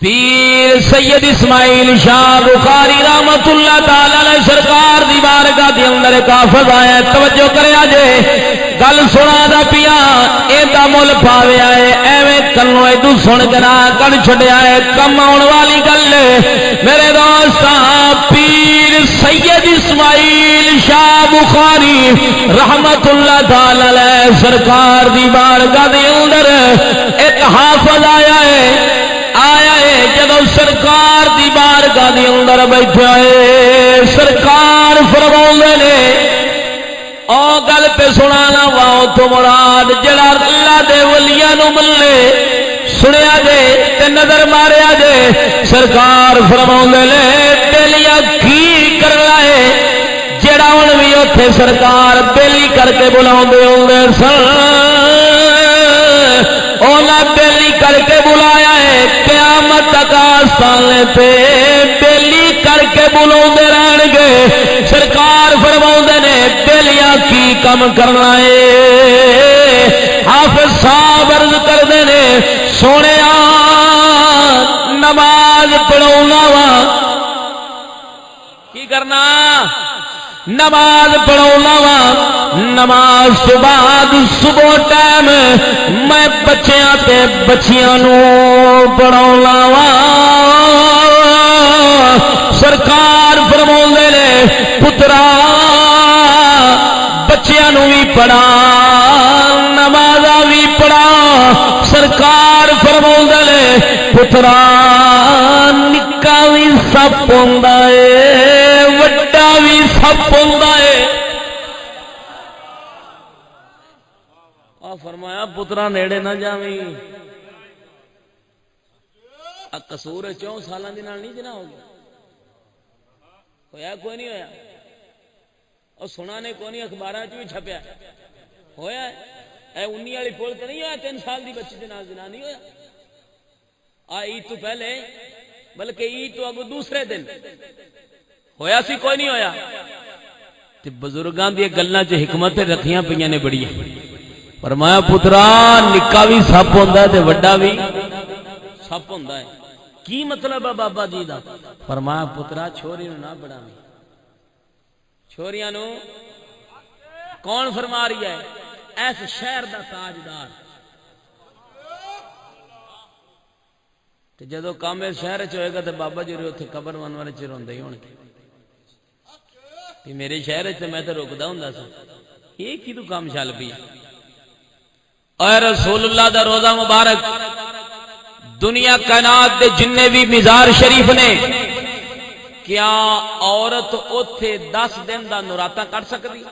پیر سید اسماعیل شاہ بخاری رحمت اللہ تعالی علیہ سرکار دی بارگاہ دے اندر ایک حافظ آیا، توجہ کریا جے گل سنا دا پیا ایڈا مل پاویا ہے، ایویں کنوں ایدو سن کے نہ کر چھڈیا ہے، کم آن والی گل میرے دوستاں پیر سید اسماعیل شاہ بخاری رحمت اللہ تعالی علیہ سرکار دی بارگاہ دے اندر ایک حافظ آیا ہے جدو سرکار دی بارگاہ دے اندر بیٹھا ہے، سرکار فرماؤندے نے او گل پہ سنانا واؤ تو مراد جڑا اللہ دے ولیاں نو ملے سنیا جے تے نظر ماریا جے، سرکار فرماؤندے نے بیلیا کی کرنا ہے جڑا ہن وی اوتھے سرکار بیلی کر کے بلاوندے ہوندے سن، اونا بیلی کر کے بلایا ہے، قیامت تک آستانے تے بیلی کر کے بلاوندے رہن گے، سرکار فرماوندے نے بیلیاں کی کم کرنا ہے، حافظ صاحب عرض کردے نے سونیا نماز پڑھاونا وا کی کرنا، نماز پڑھاونا وا، نماز تو بعد صبح ٹائم میں بچیاں تے بچیاں نو پڑھاونا وا، سرکار فرماوندے نے پترا بچیاں نو بھی پڑھا نمازاں بھی پڑھا، سرکار فرماوندے نے پترا نکا بھی سپ ہوندا ہے وڈا بھی سپ ہوندا ہے، فرمایا پترا نیڑے نہ جاویں، قصور 4 سالاں دے نال نہیں جنا ہو گیا، ہویا کوئی نہیں ہویا، اور سنا نے کوئی نہیں، اخباراں وچ بھی چھپیا ہویا اے 19 والی پول تے نہیں ہویا، 3 سال دی بچی دے نال جنا نہیں ہویا، عید تو پہلے بلکہ عید تو اگوں دوسرے دن ہویا سی، کوئی نہیں ہویا، تے بزرگاں دی گلاں چ حکمت رکھیاں پیاں نے بڑی، فرمایا پترا نکا بھی سپ ہوندا ہے تے وڈا بھی سپ ہوندا ہے، کی مطلب ہے بابا جی دا، فرمایا پترا چھوری نو نہ بڑھاویں، چھوریاں نو کون فرما رہی ہے، ایس شہر دا تاجدار، تے جدو کام اس شہر چ ہوئے گا تے بابا جی اوتھے قبر منورے چ روندے ہی ہون گے، تے میرے شہر چ میں تے رکدا ہوندا سی، یہ کی تو کام چل پئی، اے رسول اللہ دا روزہ مبارک دنیا کائنات دے جننے بھی مزار شریف نے، کیا عورت اوتھے 10 دن دا نوراتا کر سکتی؟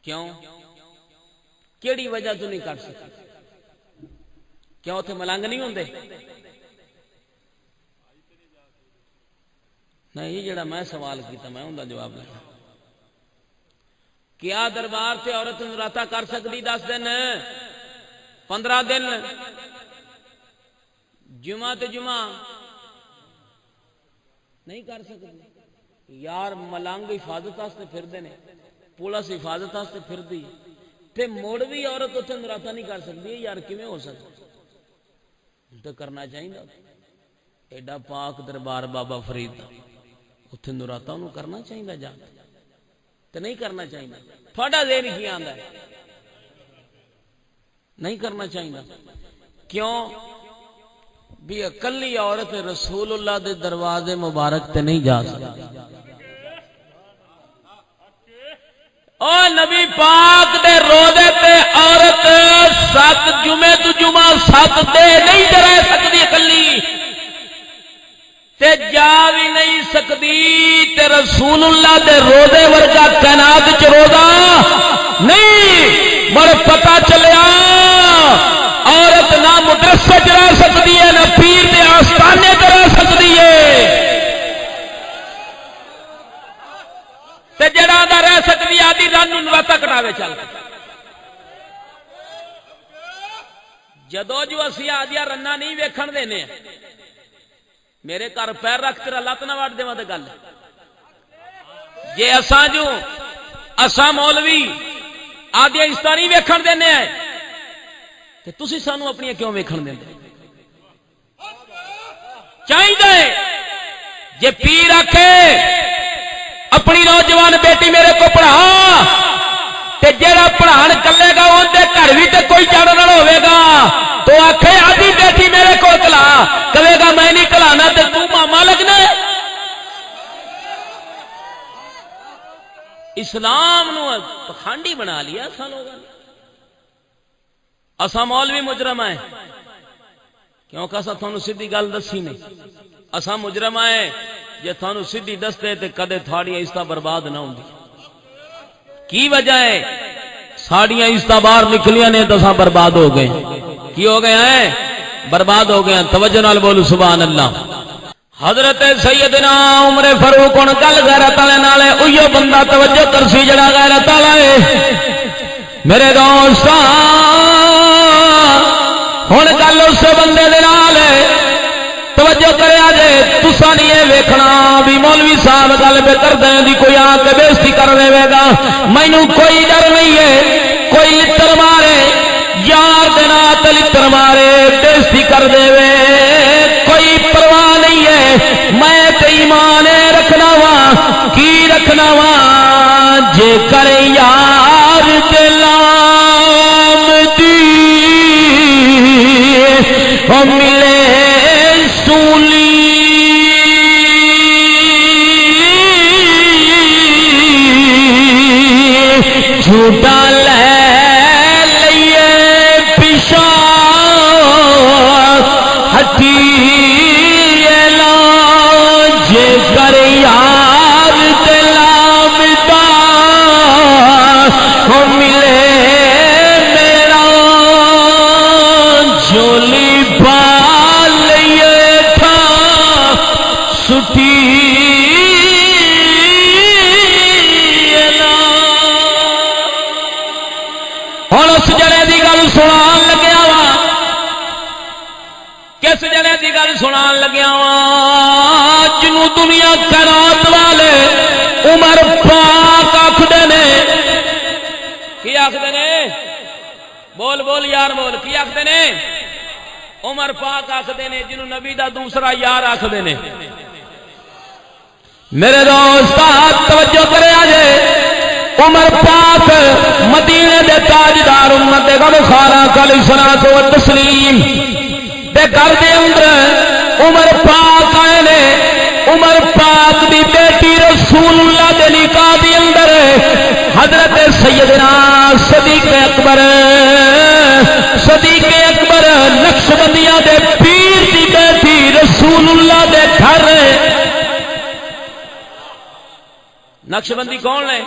کیوں؟ کیڑی وجہ تو نہیں کر سکتی؟ کیوں اوتھے ملنگ نہیں ہوندے؟ نہیں یہ جڑا میں سوال کیتا میں اوندا جواب لگا، کیا دربار تے عورت نوراتا کر سکتی 10 دن 15 دن جمعہ تے جمعہ نہیں کر سکتی؟ یار ملنگ حفاظت واسطے پھردے نے، پولیس حفاظت واسطے پھردی تے مڑ بھی عورت اتنے نوراتا نہیں کر سکتی، یار کیویں ہو سکتا؟ تو کرنا چاہیے، ایڈا پاک دربار بابا فرید دا اتنے نوراتا انہوں کرنا چاہیے، جا تو نہیں کرنا چاہیے، تھوڑا ذہن کی آندا ہے نہیں کرنا چاہیے، کیوں؟ بھی اکلی عورت رسول اللہ دے دروازے مبارک تے نہیں جا سکتی، او نبی پاک دے روزے تے عورت 7 جمعے تو جمعہ 7 دے نہیں رہ سکتی اکلی، تے جا بھی نہیں سکتی، تے رسول اللہ دے روزے ورگا کائنات چ روزہ نہیں، مر پتہ چلیا عورت نہ مدرسے چ رہ سکتی ہے، نہ پیر دے آستانے تے رہ سکتی ہے، تے جڑا دا رہ سکتی آدھی رن نوراتا کٹاوے چل، جدو جو اسی آدیا رنا نہیں ویکھن دینے، میرے گھر پیر رکھ تیرا لت نہ وڈ دیواں تے گل، جے اساں مولوی آدیا عزت نہیں ویکھن دینے ہیں تے تسی سانو اپنی کیوں ویکھن دیندے؟ چاہیے جے پیر آکھے اپنی نوجوان بیٹی میرے کو پڑھا تے جیڑا پڑھان کلے گا اون دے گھر وی تے کوئی چڑھن والا ہوے گا تو آکھے آدھی بیٹی میرے کو کلا کہے گا میں نہیں کلانا تے تو ماما لگنا ہے۔ اسلام نو پکھانڈی بنا لیا اساں لوگاں نے۔ اساں مولوی مجرم ہیں کیونکہ اساں تھانوں سیدھی گل دسی نہیں۔ اساں مجرم ہیں جے تھانوں سیدھی دستے تے کدے تھاڑیاں عزتاں برباد نہ ہوندی۔ کی وجہ ہے؟ ساڑیاں عزتاں باہر نکلیاں نے تو اساں برباد ہو گئے۔ کی ہو گئے ہیں؟ برباد ہو گئے ہیں۔ توجہ نال بولو سبحان اللہ۔ حضرت سیدنا عمر فاروق ان گل غیرت والے نال ہے، اوہی بندہ توجہ کرسی جڑا غیرت والا ہے۔ میرے دوست ہن گل اس بندے دے نال ہے، توجہ کریا جے تساں نہیں یہ ویکھنا بھی مولوی صاحب گل پہ کردے دی کوئی آ کے بےزتی کر دے گا، مینوں کوئی ڈر نہیں ہے، کوئی لتر مارے یار دے نال لتر مارے بےزتی کر دے کوئی پرواہ نہیں ہے، میں تے ایمان رکھنا وا کی رکھنا وا جے کر یار دلام دی او ملے سولی جھوٹا لے لئیے پیشہ ہٹی جے کر یار دلام دا ہو ملے میرا جھولی پا لئیے تھا سٹی ہن اس جڑے دی گل سنان لگیا وا، کس جڑے دی گل سنان لگیا وا جنوں دنیا کائنات والے عمر پاک آکھدے نے۔ کی آکھدے نے؟ بول بول یار بول، کی آکھدے نے؟ عمر پاک آکھدے نے، جنوں نبی دا دوسرا یار آکھدے نے۔ میرے دوست توجہ کریا جے، عمر پاک مدینے دے تاجدار امت دے غمخارا علیہ الصلوۃ والتسلیم دے گھر دے اندر عمر پاک آئے نے۔ عمر پاک دی بیٹی رسول اللہ دے نکاح دے اندر حضرت سیدنا صدیق اکبر نقشبندیاں دے پیر دی بیٹی رسول اللہ دے گھر۔ نقشبندی کون ہے؟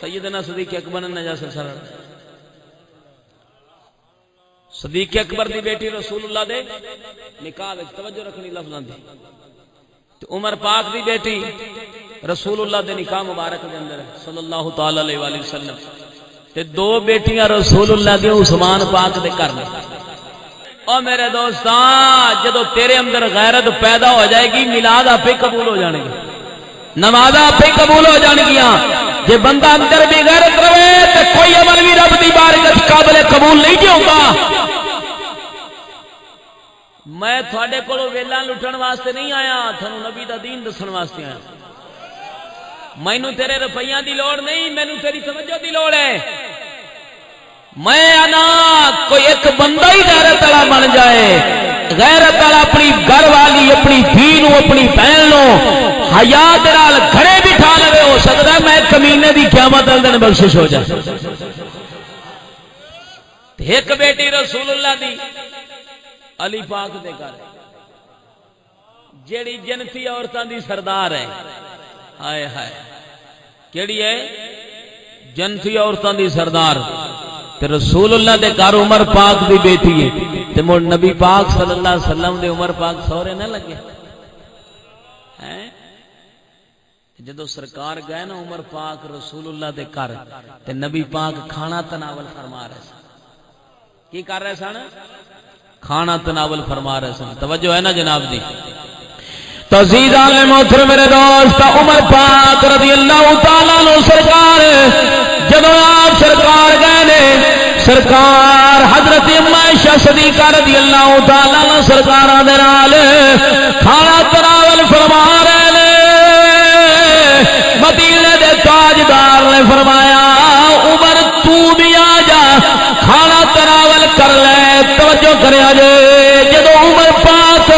سیدنا صدیق اکبر نے جیسے سر صدیق اکبر دی بیٹی رسول اللہ دے نکاح وچ توجہ رکھنی لفظاں دی، تے عمر پاک دی بیٹی رسول اللہ دے نکاح مبارک دے اندر صلی اللہ تعالی علیہ وآلہ وسلم تے دو بیٹیاں رسول اللہ دی عثمان پاک دے گھر نے۔ او میرے دوستاں جدو تیرے اندر غیرت پیدا ہو جائے گی میلاد آپ ہی قبول ہو جانے گی، نماز آپ ہی قبول ہو جان گیا۔ جے بندہ اندر بھی غیرت رہے تو کوئی عمل بھی رب دی بارگاہ قابل قبول نہیں جی ہوگا۔ میں تھوڑے کولوں ویلا لٹن واسطے نہیں آیا، تھانوں نبی دا دین دسن واسطے آیا۔ مینوں تیرے روپیاں دی لوڑ نہیں، مینوں تیری توجہ دی لوڑ ہے۔ میں انا کوئی ایک بندہ ہی غیرت والا بن جائے، غیرت والا اپنی گھر والی اپنی دھی نو اپنی بہن نو حیا دے نال گھرے بٹھا لے، ہو سکتا ہے میں کمینے دی قیامت والے دن بخشش ہو جائے۔ ایک بیٹی رسول اللہ دی علی پاک دے گھر جیڑی جنتی عورتاں دی سردار ہے، ہائے ہائے کیڑی ہے؟ جنتی عورتاں دی سردار تے رسول اللہ دے گھر عمر پاک دی بیٹی ہے تے مڑ نبی پاک صلی اللہ علیہ وسلم دے عمر پاک سورے نہ لگے ہیں۔ جدو سرکار گئے نا عمر پاک رسول اللہ دے گھر تے نبی پاک کھانا تناول فرما رہے سن۔ کی کر رہے سن؟ کھانا تناول فرما رہے سن۔ توجہ ہے نا جناب جی؟ تعزیز عالم محترم میرے دوست، عمر پاک رضی اللہ تعالیٰ عنہ سرکار جدو آپ سرکار گئے نے سرکار حضرت اما عائشہ صدیقہ رضی اللہ تعالی عنہ سرکاراں دے نال کھانا تناول فرما رہے نے مدینے دے تاجدار نے فرمایا عمر تو بھی آ جا کھانا تناول کر لے توجہ کریا جے جدو عمر پاک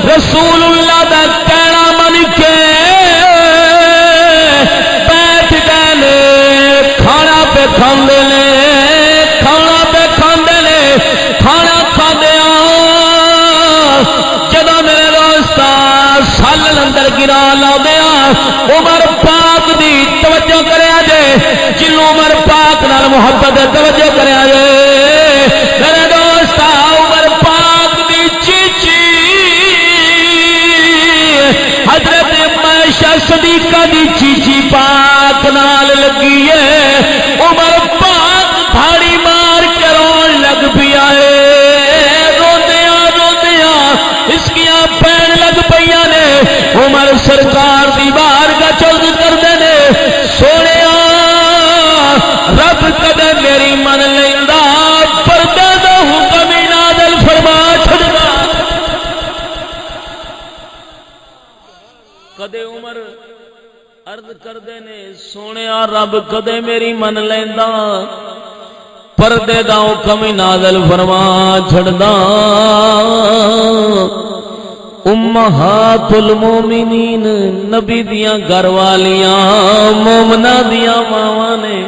رسول اللہ دا کہنا من کے بیٹھ گئے کھانا پہ کھاندے نے کھانا پہ کھاندے نے کھانا کھاندے جدو میرے دوست سال اندر گرا لاؤندے عمر پاک دی توجہ کریا جے جنوں عمر پاک نال محبت توجہ کریا جے میرے دوست عمر پاک دی چیچی حضرت عائشہ صدیقہ دی چیچی پاک نال لگی ہے عمر پاک دھاڑی مار کے رون لگ پیا ہے روندیاں روندیاں اسکیاں پین لگ پیا نے عمر سرکار دی بارگاہ چرد کردے نے سونیا رب کدے میری من لیندا پردے دا حکم نازل فرما چھڑدا کدے عمر عرض کردے نے سونیا رب کدے میری من لیندا پردے دا حکم نازل فرما چھڑدا امہات المومنین نبی دیاں گھر والیاں مومنہ دیاں ماواں نے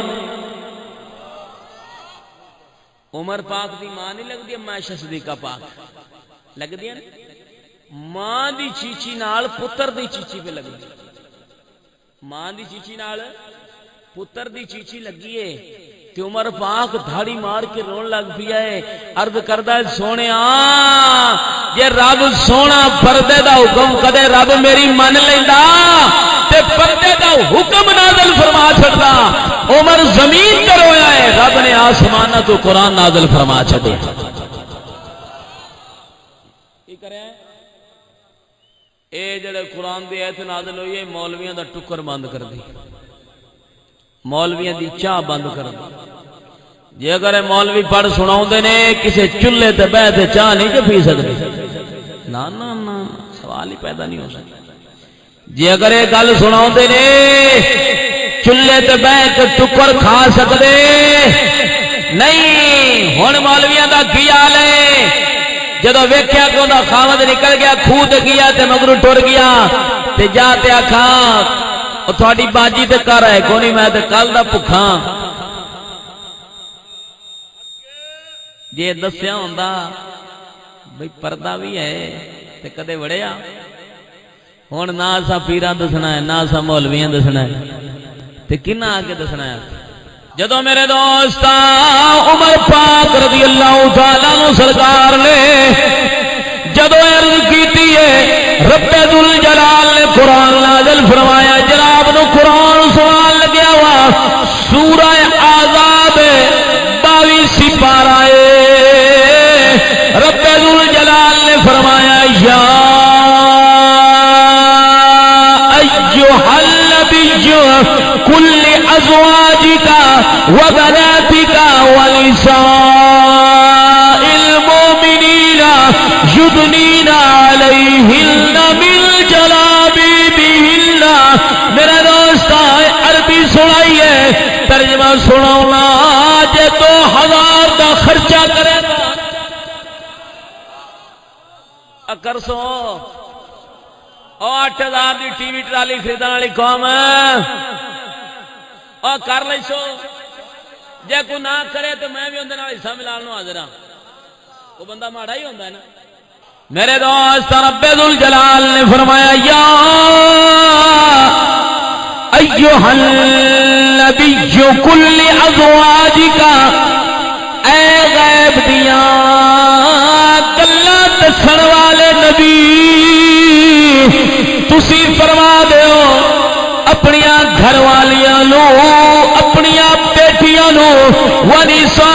عمر پاک دی ماں نہیں لگ دی عائشہ صدیقہ پاک لگ دیا ماں دی چیچی نال پتر دی چیچی پہ لگ دی ماں دی چیچی نال پتر دی چیچی لگی ہے کہ عمر پاک دھاڑی مار کے رون لگ پیا ہے عرض کردہ ہے سونے یہ رب سونا پردے دا حکم کدے رب میری من لیندا تے پردے دا حکم نازل فرما چھڑدا عمر زمین تے رویا ہے رب نے آسمانہ تو قرآن نازل فرما چھڑے کی کرے ہیں اے جڑے قرآن دی ایت نازل ہوئی ہے مولویاں دا ٹکر بند کر دی مولویاں دی چاہ بند کر دی جے اگر مولوی پڑھ سناؤں دے نے کسے چلے تے بیٹھے چاہ نہیں کہ پی سکتے نا نا نا سوال ہی پیدا نہیں ہو سکتا جے اگر یہ گل سناؤں دے نے چلے تے بیٹھ ٹکر کھا سکتے نہیں ہن مولویاں دا کی حال ہے جدو ویکھیا کہ اوندا خاوند نکل گیا کھوہ تے گیا تے مگروں ٹر گیا تے جا تے آکھاں او تھوڑی باجی تے کر ہے کونی میں تے کل دا بھکھاں جے دسیا ہوندا بھئی پردہ بھی ہے تے کدے وڑیا ہن نہ اساں پیراں دسنا ہے نہ اساں مولویاں دسنا ہے تے کنا آگے دسنا ہے جدو میرے دوست عمر پاک رضی اللہ تعالیٰ عنہ سرکار نے جدو عرض کیتی ہے رب ذوالجلال نے قرآن نازل فرمایا جناب نو قرآن سنان لگیا ہوا سورہ احزاب 22 سپارہ رب ذوالجلال نے فرمایا یا ایھا النبی کل ازواجک وبناتک ونساء المؤمنین یدنین علیہن من جلابیبہن میرا دوست عربی سنائی ہے ترجمہ سناؤنا جے 2000 دا خرچہ کرے گا اکر سو او 8000 دی ٹی وی ٹرالی خریدن والی قوم او کر لئی سو جے کو نہ کرے تو میں بھی اندر حصہ ملانو حاضر ہاں وہ بندہ ماڑا ہی ہوتا ہے نا میرے دوست رب ذوالجلال نے فرمایا یا ایھا النبی کل ازواجک اے غیب دیاں گلاں دسن والے نبی تسی فرما دیو اپنیاں گھر والیاں نو اپنیاں بیٹیاں نو ونساء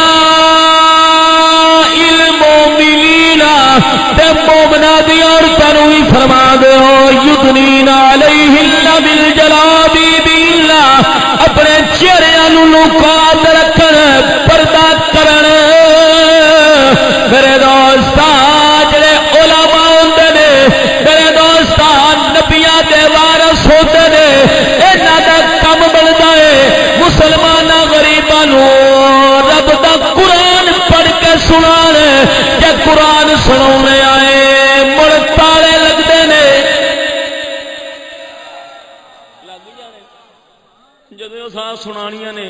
المؤمنین تے مومنہ دی عورتاں نو بھی فرما دیو یدنین علیہن بالجلابیب اپنے چہرے نو لکا کے رکھن پردہ کرن سنانیاں نے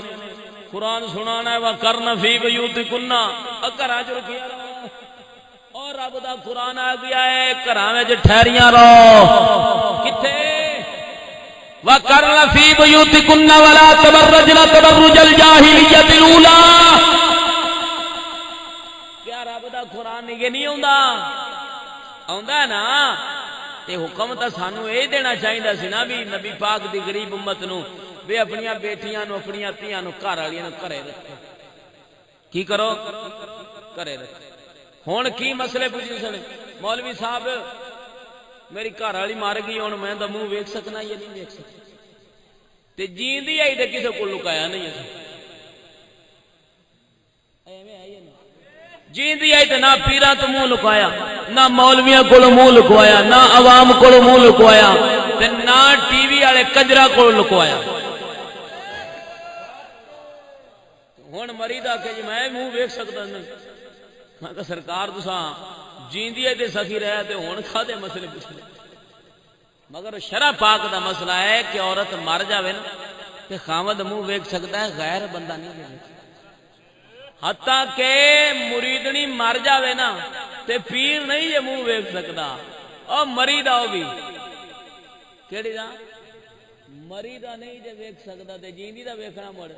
قرآن سنانا ہے وَقَرْنَ فِي بُيُوتِكُنَّ گھراں چ رکھیا رہو اور رب دا قرآن آ گیا ہے گھراں وچ ٹھہریاں رہو کتے وَقَرْنَ فِي بُيُوتِكُنَّ وَلَا تَبَرَّجْنَ تَبَرُّجَ الْجَاهِلِيَّةِ الْأُولَى کیا رب دا قرآن نہیں آوندا آوندا نا تے حکم تا سانو اے دینا چاہیدا سی نا بھی نبی پاک دی غریب امت نو بے اپنی بیٹیاں نو اپنی تیاں نو گھر والیاں نو گھرے رکھو کی کرو گھرے رکھو ہن کی مسئلے پوچھے سن مولوی صاحب میری گھر والی مر گئی ہن میں دا منہ ویکھ سکنا یا نہیں ویکھ سکنا تے جیندی آئی تے کسے کول لکایا نہیں ہے ایویں آئی ہے جیندی آئی تے نہ پیراں تو منہ لکایا نہ مولویاں کول منہ لکوایا نہ عوام کول منہ لکوایا تے نہ ٹی وی والے کجرا کول لکوایا ہن مری دا کہ میں منہ ویکھ سکدا نہیں میں کہ سرکار تساں جیندی تے سخی رہے تے ہن کھادے مسئلے پوچھنے مگر شرع پاک دا مسئلہ ہے کہ عورت مر جاوے نا تے خاوند منہ ویکھ سکدا ہے غیر بندہ نہیں ویکھ سکدا حتیٰ کہ مریدنی مر جاوے نا تے پیر نہیں یہ منہ ویکھ سکدا او مری دا بھی کیڑی دا مری دا نہیں جے ویکھ سکدا تے جیندی دا ویکھنا مڑ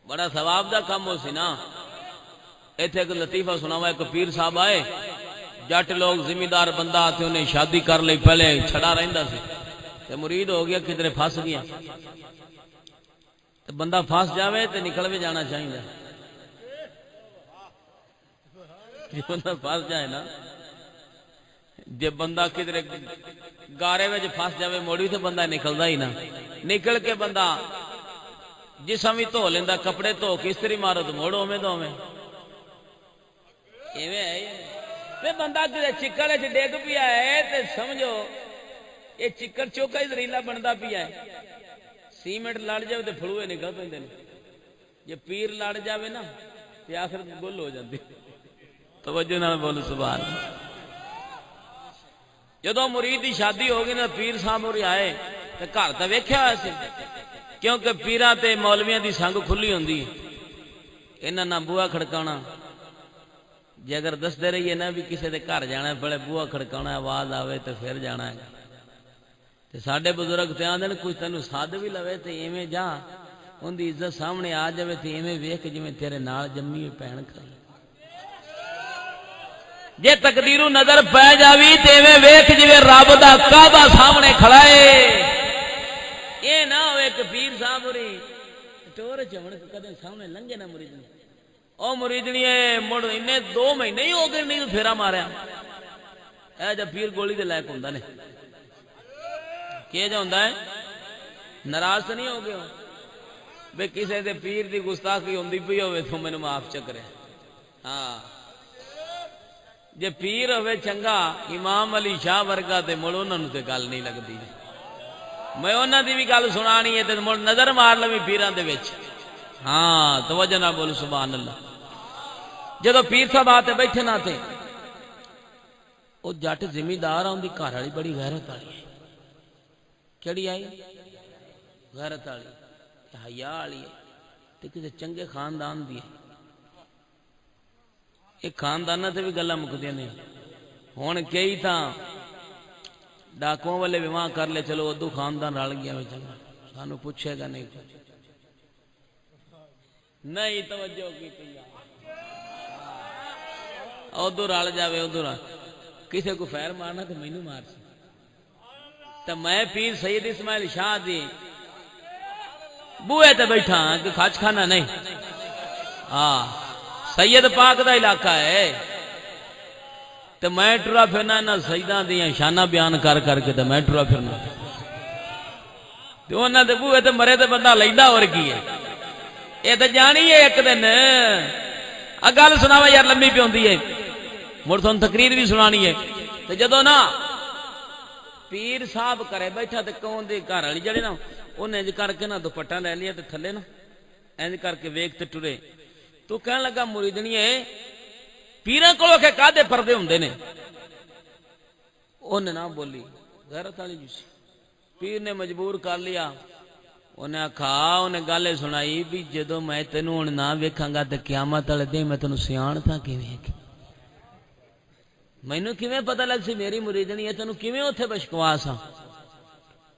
بڑا ثواب دا کم ہو سی نا ایتھے ایک لطیفہ سناوا ایک پیر صاحب آئے جٹ لوگ زمیندار بندہ آتے انہیں شادی کر لی پہلے چھڑا رہندا سی تے مرید ہو گیا کدھر پھس گیا تے بندہ پھس جاوے تے نکل بھی جانا چاہیے جی بندہ پھس جائے نا جب بندہ کدھر گارے وچ پھس جاوے موڑی تے بندہ نکلدا ہی نا نکل کے بندہ جسم بھی دھو لیندا کپڑے دھو کے استری مارو تو موڑ اوویں دوویں ایویں ہے تے بندہ کدھر چکڑ وچ ڈگ پیا ہے تے سمجھو یہ چکڑ چوکا ہی زریلا بندا پیا ہے سیمنٹ لڑ جاوے تے پھڑوے نکل پیندے نے جے پیر لڑ جاوے نا تے آخر گل ہو جاندی توجہ نال بولو سبحان اللہ جدوں مرید دی شادی ہو گئی نا پیر صاحب اور آئے تے گھر تے ویکھیا ہوا سی کیونکہ پیراں تے مولویاں دی سنگ کھلی ہوندی انہاں نہ بوا کھڑکانا جے اگر دسدے رہیے نا بھی کسے دے گھر جانا ہے بڑے بوا کھڑکانا آواز آوے تے پھر جانا ہے تے ساڈے بزرگ تے آندے نے کچھ تینوں ساد بھی لوے تے ایویں جا اون دی عزت سامنے آ جاوے تے ایویں ویکھ جویں تیرے نال جمی ہوئی بہن کھڑی جے تقدیرو نظر پہ جاوی تے ایویں ویکھ جویں رب دا کعبہ سامنے کھڑا ہے اے نہ ہوئے کہ پیر صاحب ہوری ٹور چمن کدے سامنے لنگے نہ مریدنی او مریدنی مڑ انہیں 2 مہینے ہی ہو گئے نہیں پھیرا ماریا اے جب پیر گولی دے لائق ہوندا نے کیا جا ہوندا ہے ناراض تو نہیں ہو گئے بے کسے دے پیر دی گستاخی ہوندی پئی ہوے تو مینوں معاف چکرے ہاں جے پیر ہوے چنگا امام علی شاہ ورگا تے مڑ انہاں نوں تے گل نہیں لگدی میں انہاں دی بھی گل سنانی ہے تے مڑ نظر مار لوی پیراں دے وچ ہاں توجہ نال بولو سبحان اللہ جدوں پیر صاحب آتے بیٹھے نہ تے او جٹ زمیندار آن دی گھر والی بڑی غیرت والی ہے کیڑی آئی غیرت والی حیا والی ہے تے کسے چنگے خاندان دی ہے ایک خاندان تے بھی گلاں مکدیاں نے ہن کئی تاں ڈاکواں والے وواہ کر لے چلو ادو خاندان رل گیا میں چنگا سانو پوچھے گا نہیں نہیں توجہ کی ادو رل جاوے ادو کسے کو فیر مارنا تو مینوں مار سی تو میں پیر سید اسماعیل شاہ دی بوئے تے بیٹھا ہاں کہ کھچ کھانا نہیں ہاں سید پاک دا علاقہ ہے تو میں ٹرا پھرنا نہ سیداں دیاں شانہ بیان کر کر کے تو میں ٹرا پھرنا تو انہاں دے بوئے تے مرے تے بندہ لیندا اور کی ہے یہ تو جانی ہے ایک دن گل سناوا یار لمبی پی ہوندی ہے مڑ تھانوں تقریر بھی سنانی ہے تو جدوں نا پیر صاحب کرے بیٹھا تے کون دے گھر والی جڑے نا انہیں انج کر کے نا دوپٹہ لے لیا تے تھلے نا انج کر کے ویکھ تے ٹرے تو کہن لگا مریدنی ہے پیراں کولوں کہ کادے پردے ہوندے نے انہیں نہ بولی غیرت والی جی پیر نے مجبور کر لیا انہیں آخا انہیں گل سنائی بھی جدو میں تینوں ہن نہ ویکھاں گا تے قیامت والے دن میں تینوں سیان تھا کیویں مینوں کیویں پتہ لگ سی میری مریدنی ہے تینوں کیویں اوتھے بشکواس آ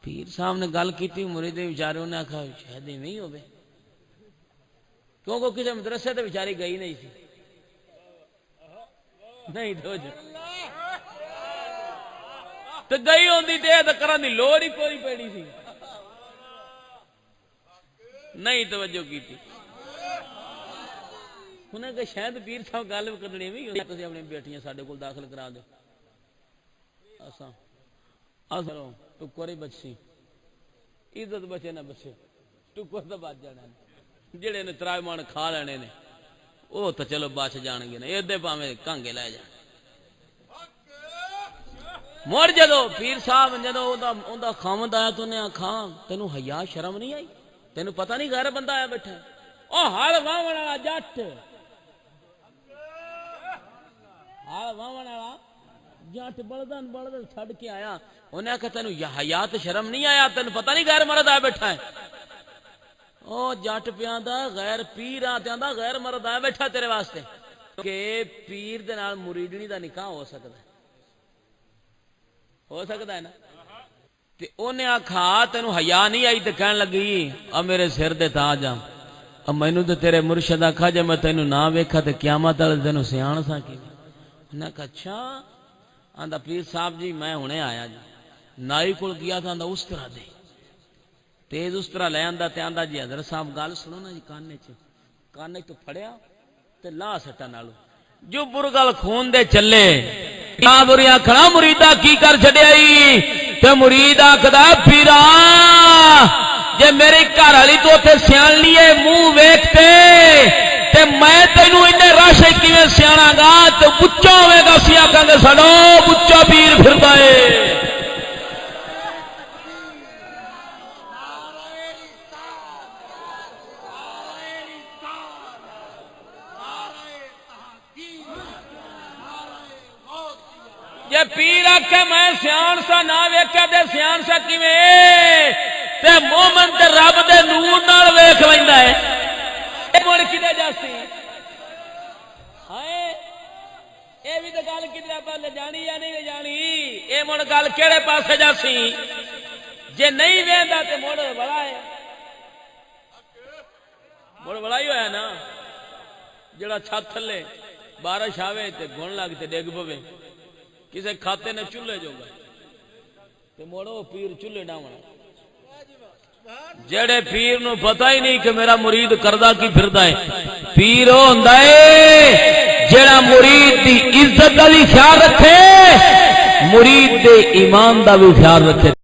پیر صاحب نے گل کیتی مرید بیچارے انہیں آخا شاید ایویں ہی ہوے کیونکہ کسی مدرسے تے بیچاری گئی نہیں سی نہیں تو گئی ہوندی تے کرن دی لوڑ ہی کوئی پڑی سی نہیں توجہ کی تھی انہیں کہ شاید پیر صاحب گل کرنی بھی تسی اپنی بیٹیاں ساڈے کول داخل کرا دو اساں اساں ٹکر ہی بچسی عزت بچے نہ بچے ٹکر تو بچ جانا جڑے نے ترائے من کھا لینے نے وہ تو چلو بچ جان گے نا ادے پاویں کانگے لے جان مڑ جدو پیر صاحب جدو اوندا خامد آیا تو انہیں آکھا تینوں حیا شرم نہیں آئی تینوں پتہ نہیں غیر بندہ آیا بیٹھا او ہل واہن والا جٹ ہل واہن والا جٹ بلدن چھڈ کے آیا انہیں آخیا تینوں حیا تے شرم نہیں آیا تینوں پتہ نہیں غیر مرد آیا بیٹھا ہے او جٹ پیا غیر پیر آ غیر مرد آیا بیٹھا تیرے واسطے کہ پیر دے نال مریدنی دا نکاح ہو سکتا ہے نا تے انہیں آکھا تینوں حیا نہیں آئی تے کہن لگی ا میرے سر دے تاج آ اب مینوں تے تیرے مرشد آکھا جے میں تینوں نہ ویکھا تے قیامت والے دن سیان سا کی انہیں کہا اچھا آندا پیر صاحب جی میں ہنے آیا جی نائی کول گیا تھا آندا اس طرح دے تیز اس طرح لے آندا تے آندا جی حضرت صاحب گل سنو نا جی کانے تو پھڑیا تے لا سٹا نالو جو برگل خون دے چلے بریاں کھڑا مریدا کی کر چھڈیائی تے مرید آکھدا پیرا جے میری گھر والی تو تے سیان لیے منہ ویکھتے تے میں تینوں انے رش کیویں سیاںاں گا تے بچا ہوے گا سی آکھاں گے ساڈو بچا پیر پھردا اے جے پیر آکھے میں سیان سا نہ ویکھیا تے سیان سا کیویں تے مومن تے رب دے نور نال ویکھ لیندا ہے اے مڑ کدے جاسی ہائے اے وی تے گل کدے آپ لے جانی یا نہیں لے جانی اے مڑ گل کیڑے پاسے جاسی جے نہیں ویندا تے مڑ بڑا ہے مڑ بڑا ہی ہویا نا جڑا چھت تھلے بارش آوے تے گھن لگ تے ڈگ پوے کسے کھاتے نے چولہے جو گئے تے موڑو پیر چولہے ڈاونا جڑے پیر نو پتہ ہی نہیں کہ میرا مرید کردہ کی پھردا ہے پیر ہوندا ہے جڑا مرید دی عزت دا بھی خیال رکھے مرید دے ایمان دا بھی خیال رکھے